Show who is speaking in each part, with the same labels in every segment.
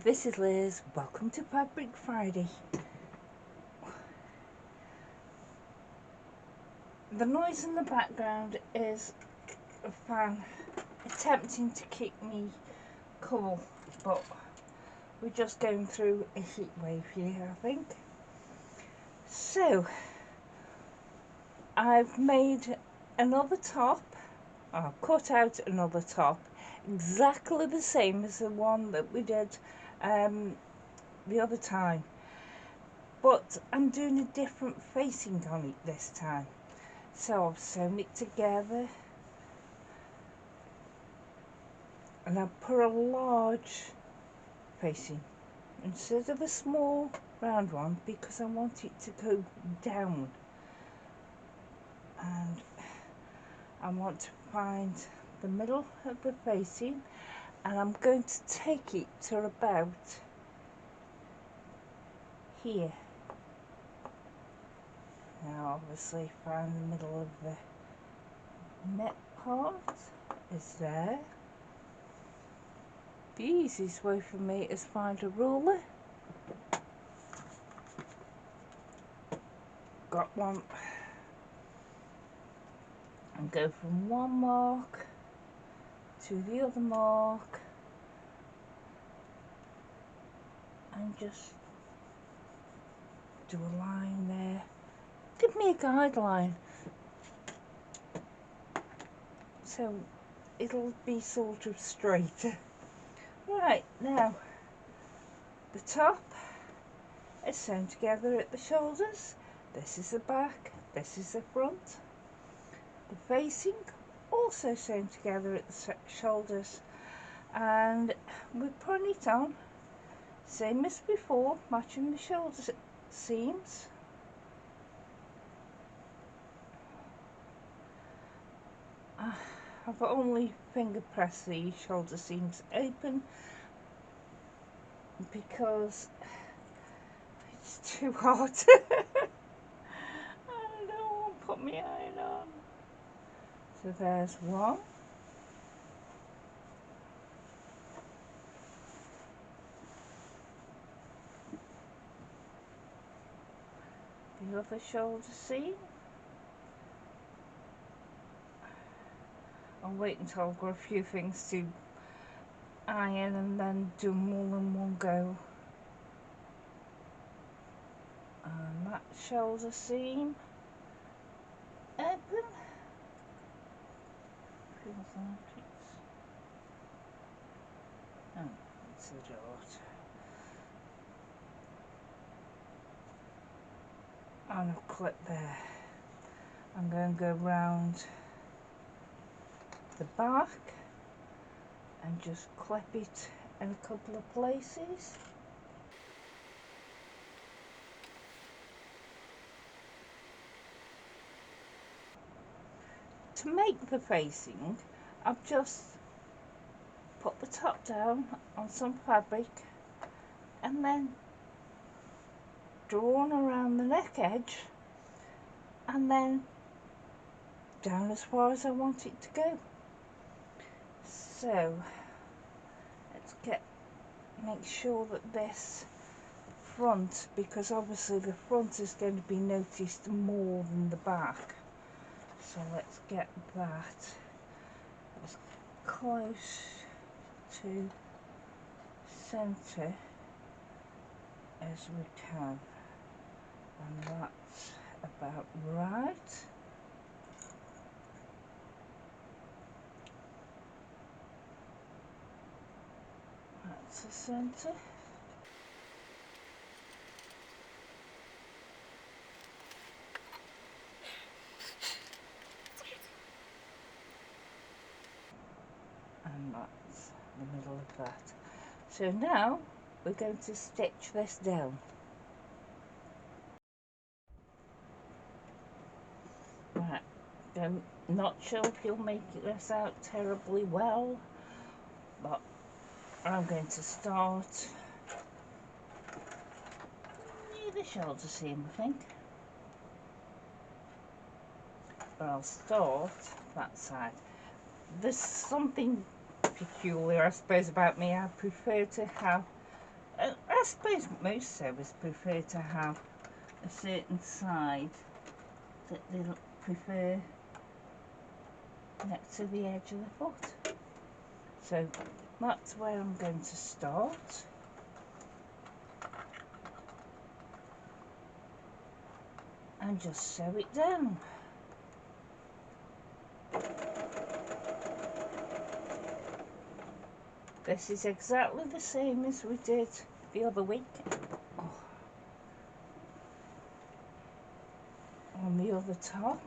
Speaker 1: this is Liz. Welcome to Fabric Friday. The noise in the background is a fan attempting to keep me cool, but we're just going through a heat wave here, I think. So, I've made another top. I've cut out another top, exactly the same as the one that we did the other time, but I'm doing a different facing on it this time. So I've sewn it together and I've put a large facing instead of a small round one because I want it to go down, and I want to find the middle of the facing, and I'm going to take it to about here. Now obviously find the middle of the neck part is there. The easiest way for me is find a ruler. Got one, and go from one mark to the other mark and just do a line there. Give me a guideline so it'll be sort of straight. Right, now the top is sewn together at the shoulders. This is the back, this is the front. The facing also sewn together at the shoulders, and we're putting it on same as before, matching the shoulder seams. I've only finger pressed the shoulder seams open because it's too hot. I don't want to put my iron on. So there's one. The other shoulder seam. I'll wait until I've got a few things to iron and then do them all in one go. And that shoulder seam open. Feels like it's, oh, it's a dot. And a clip there. I'm going to go round the back and just clip it in a couple of places. To make the facing, I've just put the top down on some fabric and then drawn around the neck edge and then down as far as I want it to go. So let's make sure that this front, because obviously the front is going to be noticed more than the back, so let's get that as close to centre as we can, and that's about right. That's the centre. And that's the middle of that. So now we're going to stitch this down. Right, I'm not sure if you'll make this out terribly well, but I'm going to start near the shoulder seam, I think. But I'll start that side. There's something peculiar, I suppose, about me. I prefer to have I suppose most sewers prefer to have a certain side that they prefer next to the edge of the foot. So that's where I'm going to start. And just sew it down. This is exactly the same as we did the other week. On the other top.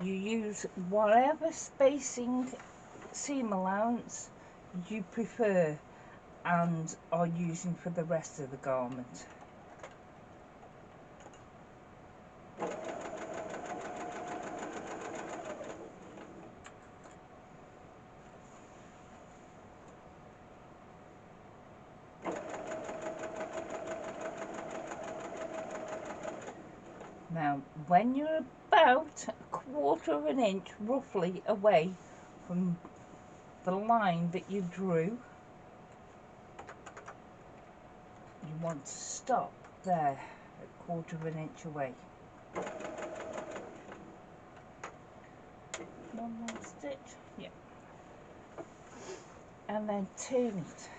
Speaker 1: You use whatever spacing seam allowance you prefer and are using for the rest of the garment. Now, when you're about 1/4 of an inch roughly away from the line that you drew, you want to stop there at 1/4 of an inch away. One more stitch, yeah. And then turn it.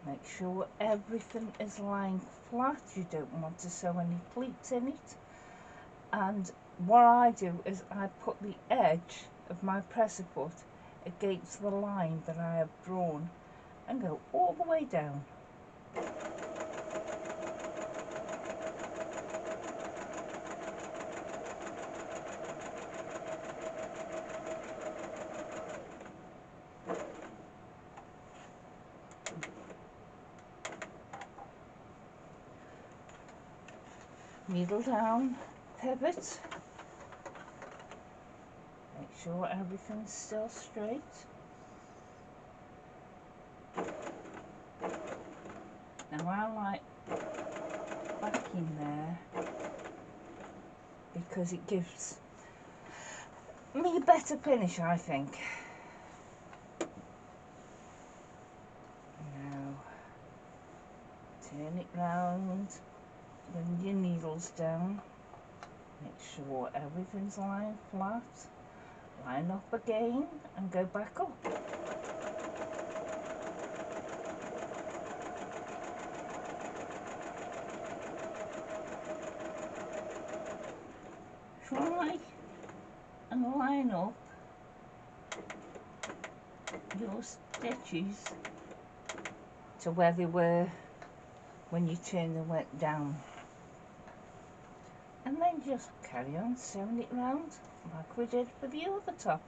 Speaker 1: Make sure everything is lying flat. You don't want to sew any pleats in it. And what I do is I put the edge of my presser foot against the line that I have drawn and go all the way down. Needle down, pivot, make sure everything's still straight. Now I like backing there because it gives me a better finish, I think. Now turn it round. Bring your needles down, make sure everything's lying flat, line up again and go back up. Try and line up your stitches to where they were when you turn them down. And then just carry on sewing it round like we did for the other top.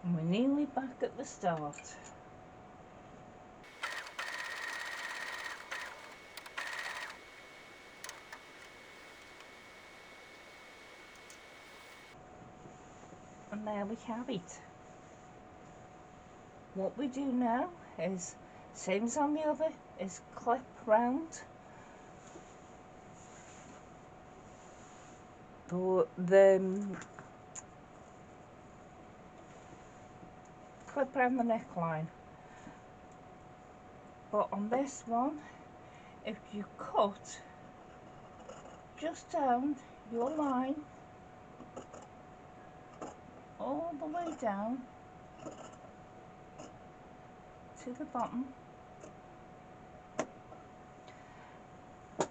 Speaker 1: And we're nearly back at the start. And there we have it. What we do now is, same as on the other, is clip round clip around the neckline. But on this one, if you cut just down your line all the way down to the bottom,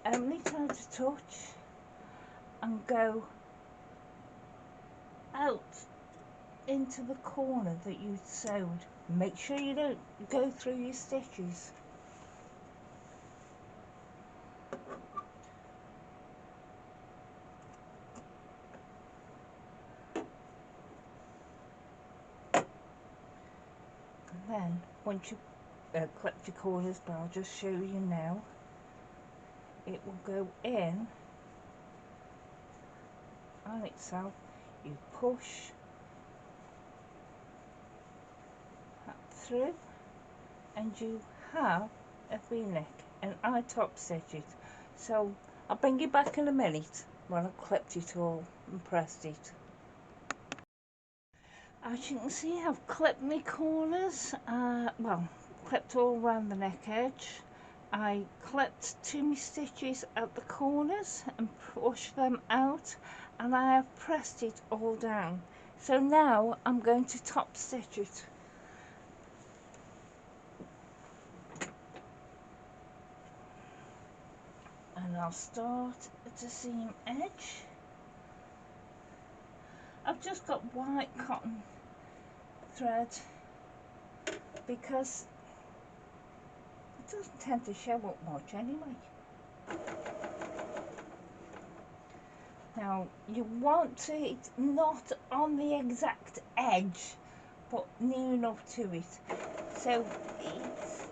Speaker 1: only try to touch and go out into the corner that you sewed. Make sure you don't go through your stitches. And then once you clip your corners, but I'll just show you now, it will go in on itself. You push that through and you have a v-neck, and I top stitch it. So I'll bring you back in a minute when I've clipped it all and pressed it. As you can see, I've clipped my corners, clipped all around the neck edge. I clipped 2 stitches at the corners and pushed them out, and I have pressed it all down. So now I'm going to top stitch it. And I'll start at the seam edge. I've just got white cotton thread because it doesn't tend to show up much anyway. Now you want it not on the exact edge, but near enough to it. So it's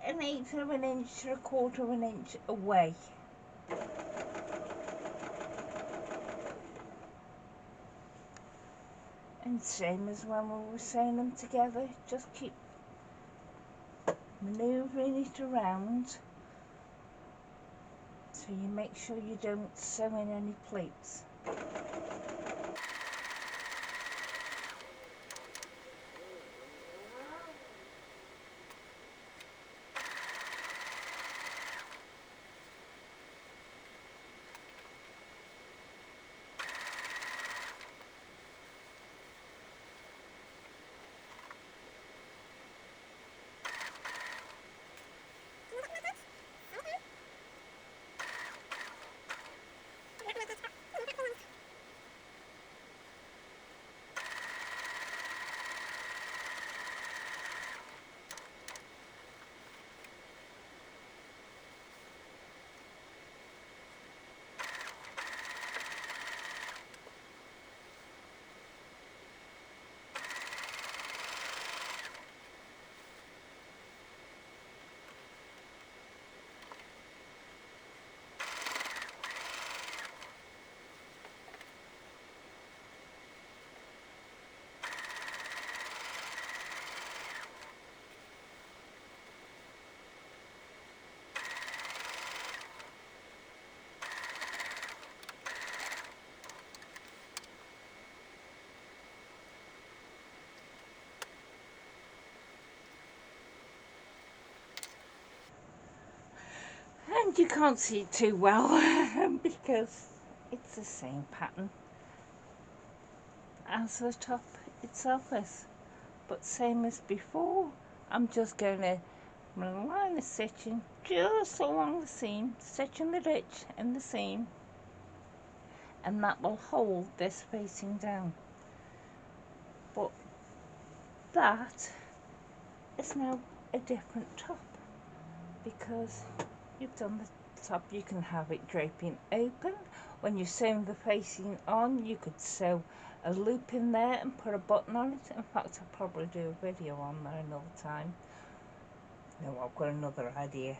Speaker 1: 1/8 of an inch to 1/4 of an inch away. And same as when we were sewing them together, just keep manoeuvring it around so you make sure you don't sew in any pleats. And you can't see it too well because it's the same pattern as the top itself is. But same as before, I'm just going to line the stitching just along the seam, stitching the ridge in the seam, and that will hold this facing down. But that is now a different top because you've done the top. You can have it draping open. When you're sewing the facing on, you could sew a loop in there and put a button on it. In fact, I'll probably do a video on there another time. No, I've got another idea.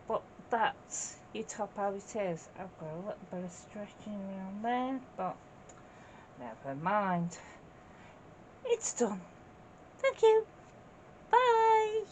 Speaker 1: But that's your top how it is. I've got a little bit of stretching around there, but never mind. It's done. Thank you. Bye.